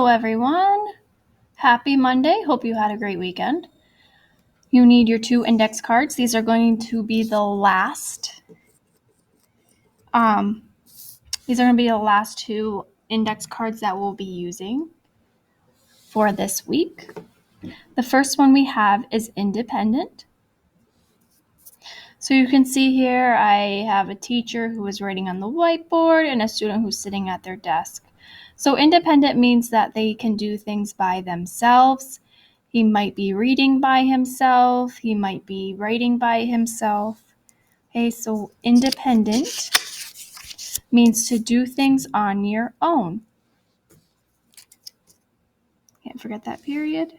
Hello, everyone. Happy Monday. Hope you had a great weekend. You need your 2 index cards. These are going to be the last. These are going to be the last 2 index cards that we'll be using for this week. The first one we have is independent. So you can see here I have a teacher who is writing on the whiteboard and a student who's sitting at their desk. So independent means that they can do things by themselves. He might be reading by himself. He might be writing by himself. Okay, so independent means to do things on your own. Can't forget that period.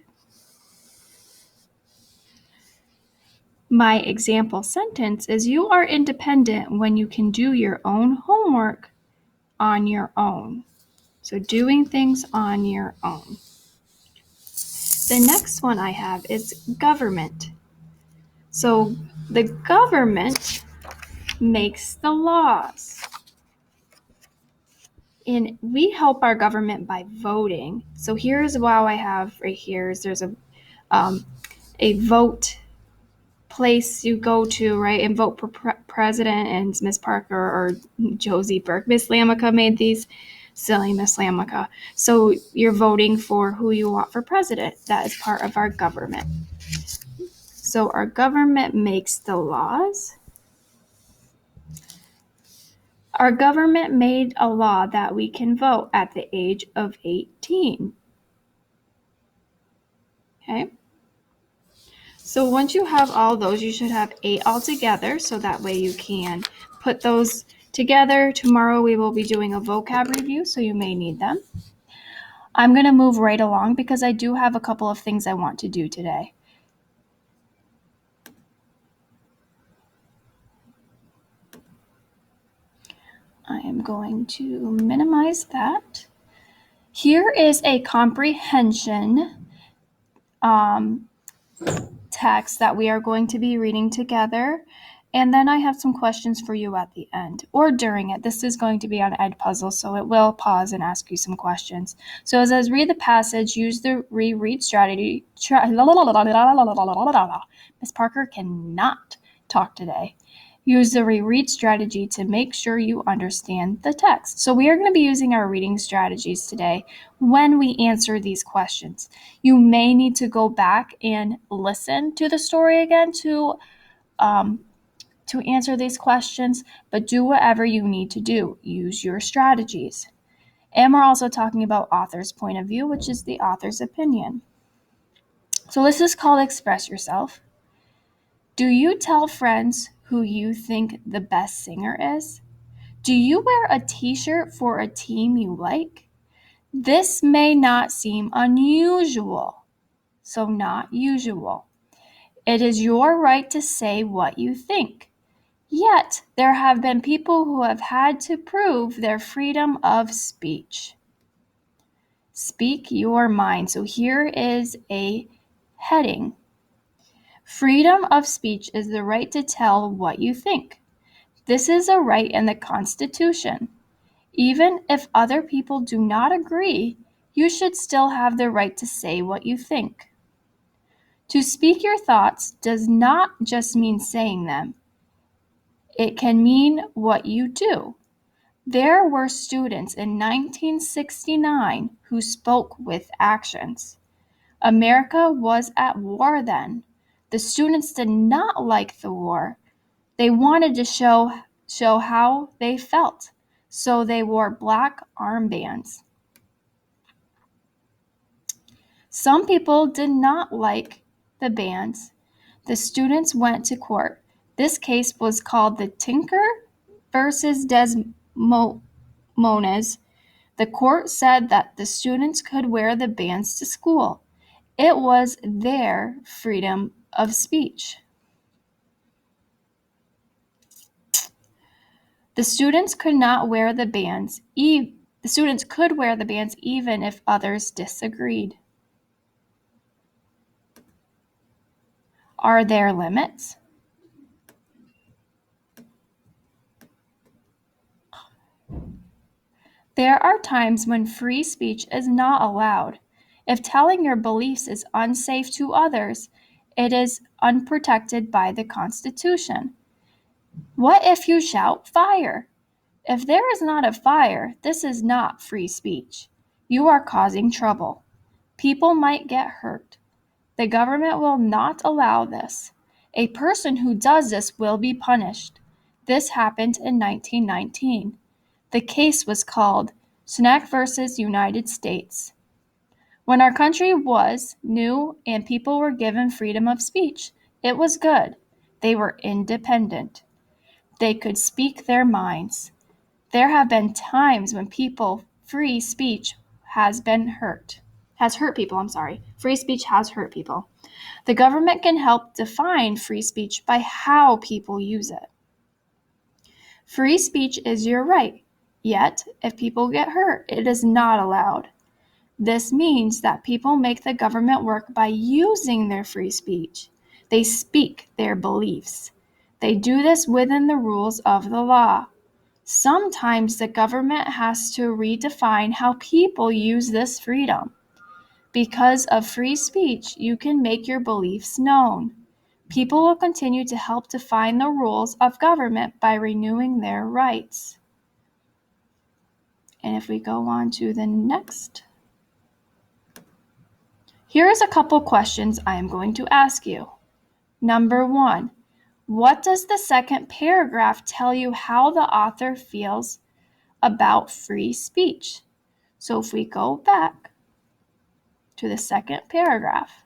My example sentence is you are independent when you can do your own homework on your own. So doing things on your own. The next one I have is government. So the government makes the laws. And we help our government by voting. So here's what I have right here is there's a vote place you go to, right, and vote for president, and Miss Parker or Josie Burke. Miss Lamica made these. Silly Miss Lamica. So you're voting for who you want for president. That is part of our government. So our government makes the laws. Our government made a law that we can vote at the age of 18. Okay. So once you have all those, you should have 8 altogether, so that way you can put those together. Tomorrow we will be doing a vocab review, so you may need them. I'm going to move right along because I do have a couple of things I want to do today. I am going to minimize that. Here is a comprehension text that we are going to be reading together. And then I have some questions for you at the end or during it. This is going to be on Edpuzzle, so it will pause and ask you some questions. So as I read the passage, use the reread strategy. Miss Parker cannot talk today. Use the reread strategy to make sure you understand the text. So we are going to be using our reading strategies today when we answer these questions. You may need to go back and listen to the story again to answer these questions, but do whatever you need to do. Use your strategies. And we're also talking about author's point of view, which is the author's opinion. So this is called Express Yourself. Do you tell friends who you think the best singer is? Do you wear a t-shirt for a team you like? This may not seem unusual, so not usual. It is your right to say what you think. Yet, there have been people who have had to prove their freedom of speech. Speak your mind. So here is a heading. Freedom of speech is the right to tell what you think. This is a right in the Constitution. Even if other people do not agree, you should still have the right to say what you think. To speak your thoughts does not just mean saying them. It can mean what you do. There were students in 1969 who spoke with actions. America was at war then. The students did not like the war. They wanted to show how they felt, so they wore black armbands. Some people did not like the bands. The students went to court. This case was called the Tinker versus Desmones. The court said that the students could wear the bands to school. It was their freedom of speech. The students could wear the bands even if others disagreed. Are there limits? There are times when free speech is not allowed. If telling your beliefs is unsafe to others, it is unprotected by the Constitution. What if you shout fire? If there is not a fire, this is not free speech. You are causing trouble. People might get hurt. The government will not allow this. A person who does this will be punished. This happened in 1919. The case was called Snack versus United States. When our country was new and people were given freedom of speech, it was good. They were independent. They could speak their minds. There have been times when free speech has hurt people. Free speech has hurt people. The government can help define free speech by how people use it. Free speech is your right, yet if people get hurt, it is not allowed. This means that people make the government work by using their free speech. They speak their beliefs. They do this within the rules of the law. Sometimes the government has to redefine how people use this freedom. Because of free speech, you can make your beliefs known. People will continue to help define the rules of government by renewing their rights. And if we go on to the next. Here is a couple questions I am going to ask you. Number 1, what does the second paragraph tell you how the author feels about free speech? So if we go back to the second paragraph.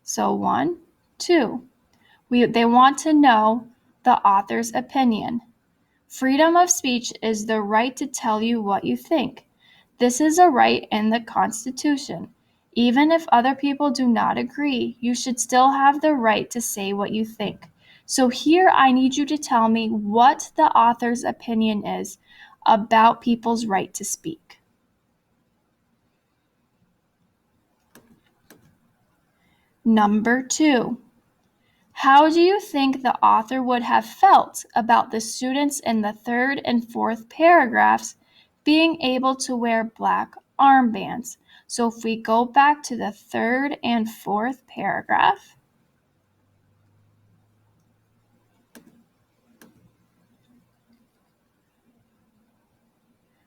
So 1, 2, they want to know the author's opinion. Freedom of speech is the right to tell you what you think. This is a right in the Constitution. Even if other people do not agree, you should still have the right to say what you think. So here I need you to tell me what the author's opinion is about people's right to speak. Number 2, how do you think the author would have felt about the students in the 3rd and 4th paragraphs being able to wear black armbands? So if we go back to the 3rd and 4th paragraph,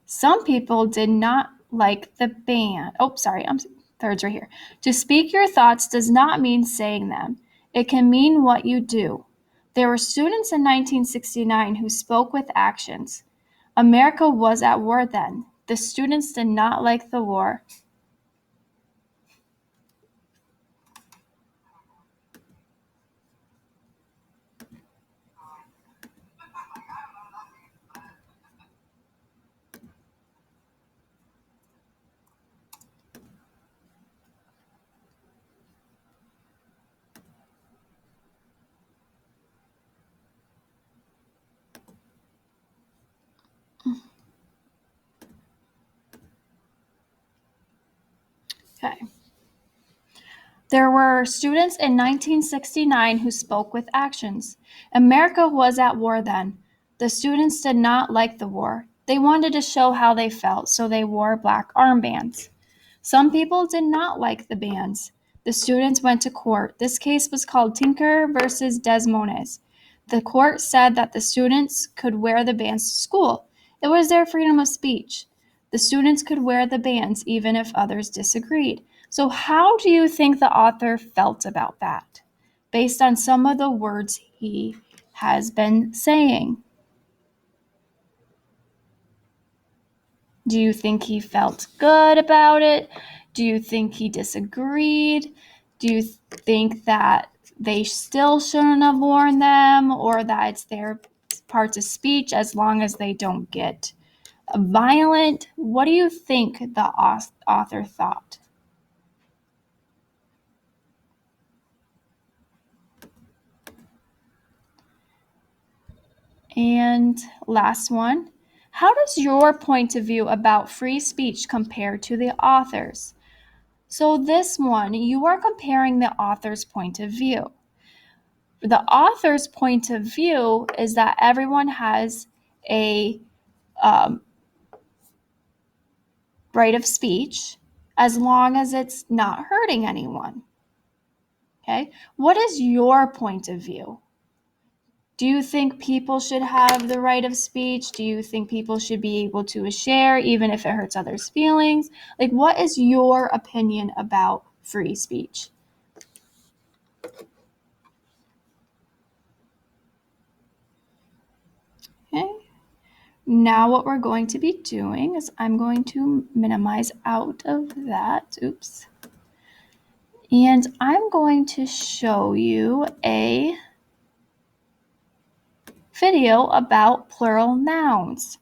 some people did not like the band. Third's right here. To speak your thoughts does not mean saying them. It can mean what you do. There were students in 1969 who spoke with actions. America was at war then. The students did not like the war. Okay. There were students in 1969 who spoke with actions. America was at war then. The students did not like the war. They wanted to show how they felt, so they wore black armbands. Some people did not like the bands. The students went to court. This case was called Tinker versus Desmones. The court said that the students could wear the bands to school. It was their freedom of speech. The students could wear the bands even if others disagreed. So how do you think the author felt about that, based on some of the words he has been saying? Do you think he felt good about it? Do you think he disagreed? Do you think that they still shouldn't have worn them, or that it's their parts of speech as long as they don't get violent? What do you think the author thought? And last one, how does your point of view about free speech compare to the author's? So this one, you are comparing the author's point of view. The author's point of view is that everyone has a right of speech as long as it's not hurting anyone. Okay? What is your point of view? Do you think people should have the right of speech? Do you think people should be able to share even if it hurts others' feelings? Like, what is your opinion about free speech? Okay. Now what we're going to be doing is I'm going to minimize out of that. Oops. And I'm going to show you a video about plural nouns.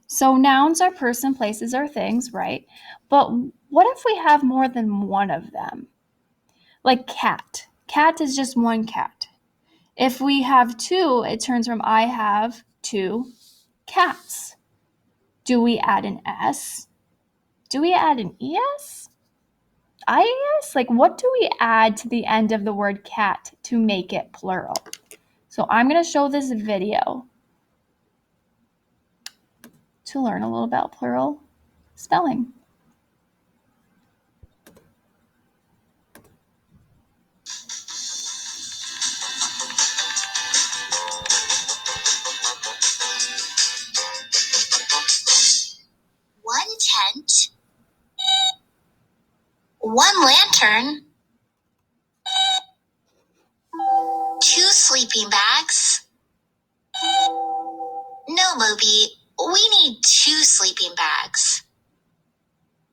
So nouns are person, places, or things, right? But what if we have more than one of them? Like cat. Cat is just one cat. If we have two, it turns from I have two cats. Do we add an S? Do we add an ES? IES? Like, what do we add to the end of the word cat to make it plural? So I'm going to show this video to learn a little about plural spelling. One tent, one lantern, two sleeping bags. No, Moby, we need two sleeping bags.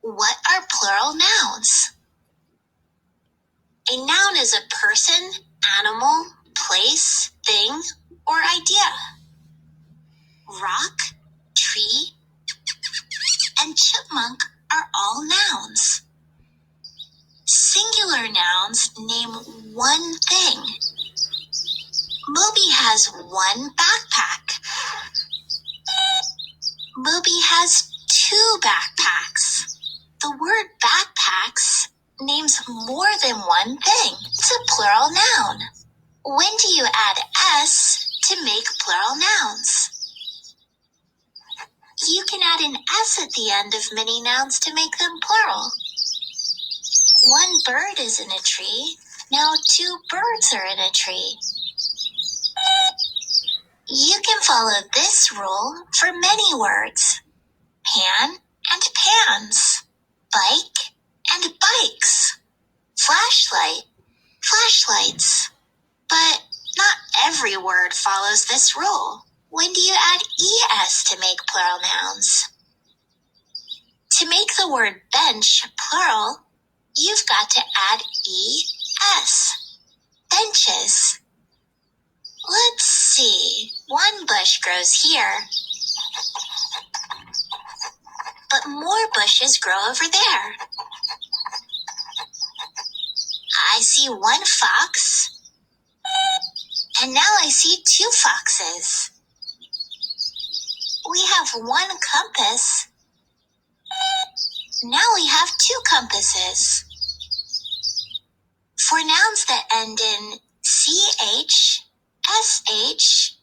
What are plural nouns? A noun is a person, animal, place, thing, or idea. Rock, tree, and chipmunk are all nouns. Singular nouns name one thing. Moby has one backpack. Moby has two backpacks. The word backpacks names more than one thing. It's a plural noun. When do you add S to make plural nouns? You can add an S at the end of many nouns to make them plural. One bird is in a tree. Now two birds are in a tree. You can follow this rule for many words. Pan and pans. Bike and bikes. Flashlight, flashlights. But not every word follows this rule. When do you add ES to make plural nouns? To make the word bench plural, you've got to add ES. Benches. Let's see. One bush grows here, but more bushes grow over there. I see one fox, and now I see two foxes. We have one compass. Now we have two compasses. For nouns that end in CH, SH,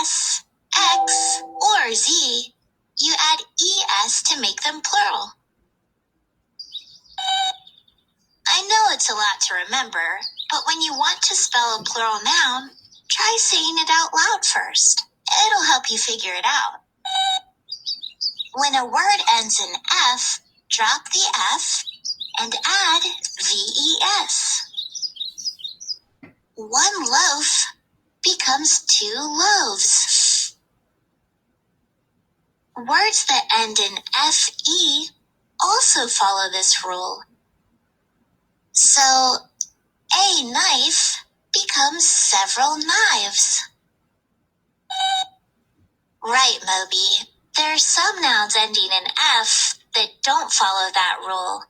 S, X, or Z, you add ES to make them plural. I know it's a lot to remember, but when you want to spell a plural noun, try saying it out loud first. It'll help you figure it out. When a word ends in F, drop the F and add VES. One loaf becomes two loaves. Words that end in FE also follow this rule. So, a knife becomes several knives. Right, Moby. There are some nouns ending in F that don't follow that rule.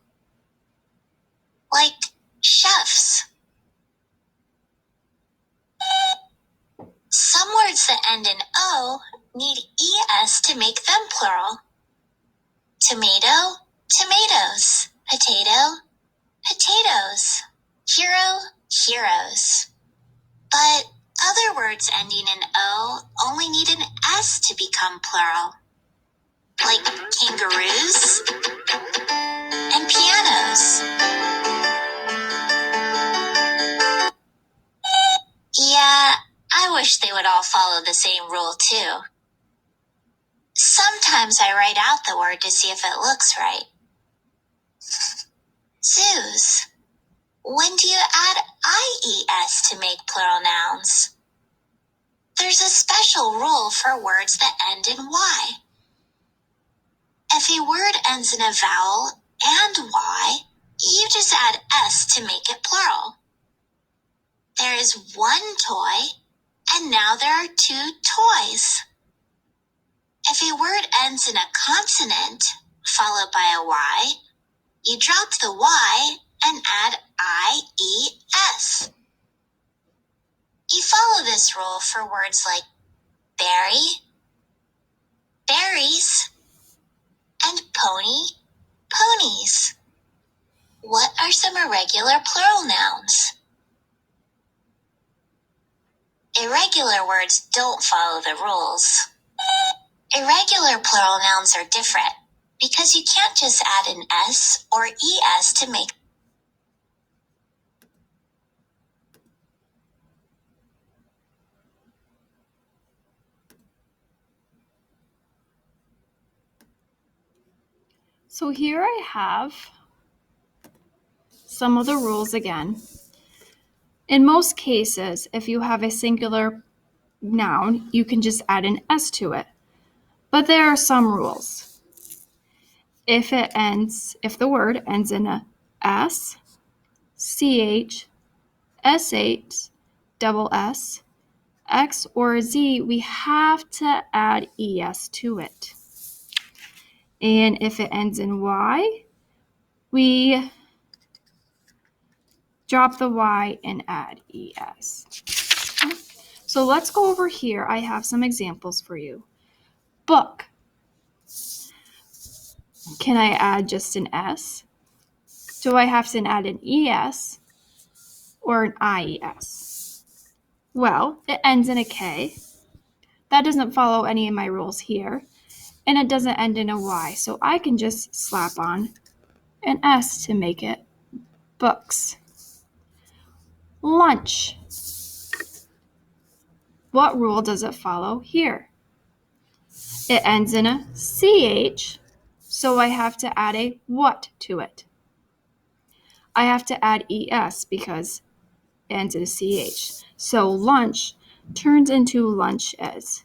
Like chefs. Some words that end in O need ES to make them plural. Tomato, tomatoes. Potato, potatoes. Hero, heroes. But other words ending in O only need an S to become plural. like kangaroos and pianos. Yeah, I wish they would all follow the same rule too. Sometimes I write out the word to see if it looks right. Zoos. When do you add IES to make plural nouns? There's a special rule for words that end in Y. If a word ends in a vowel and Y, you just add S to make it plural. There is one toy, and now there are two toys. If a word ends in a consonant, followed by a Y, you drop the Y and add IES. You follow this rule for words like berry, berries, and pony, ponies. What are some irregular plural nouns? Irregular words don't follow the rules. Irregular plural nouns are different because you can't just add an S or ES to make. So here I have some of the rules again. In most cases, if you have a singular noun, you can just add an S to it. But there are some rules. If the word ends in a S, CH, SH, double S, X, or a Z, we have to add ES to it. And if it ends in Y, we drop the Y and add ES. So let's go over here. I have some examples for you. Book. Can I add just an S? Do I have to add an ES or an IES? Well, it ends in a K. That doesn't follow any of my rules here. And it doesn't end in a Y, so I can just slap on an S to make it books. Lunch. What rule does it follow here? It ends in a CH, so I have to add a what to it. I have to add ES because it ends in a CH. So lunch turns into lunches.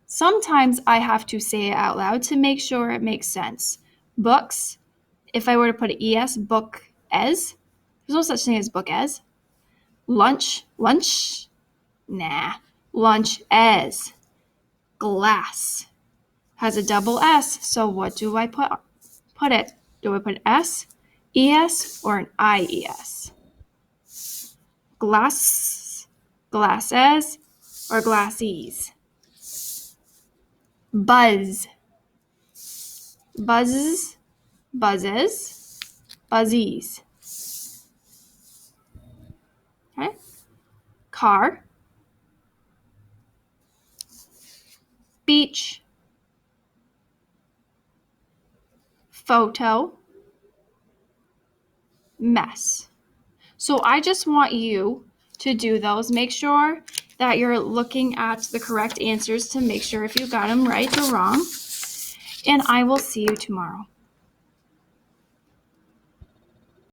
Sometimes I have to say it out loud to make sure it makes sense. Books, if I were to put an ES, book as. There's no such thing as book as. Lunch, nah. Lunch as. Glass has a double S, so what do I put it? Do I put S, ES, or an IES? Glass, glasses, or glassies? Buzz, buzzes, buzzes, buzzies. Okay. Car, beach, photo, mess. So I just want you to do those. Make sure that you're looking at the correct answers to make sure if you got them right or wrong. And I will see you tomorrow.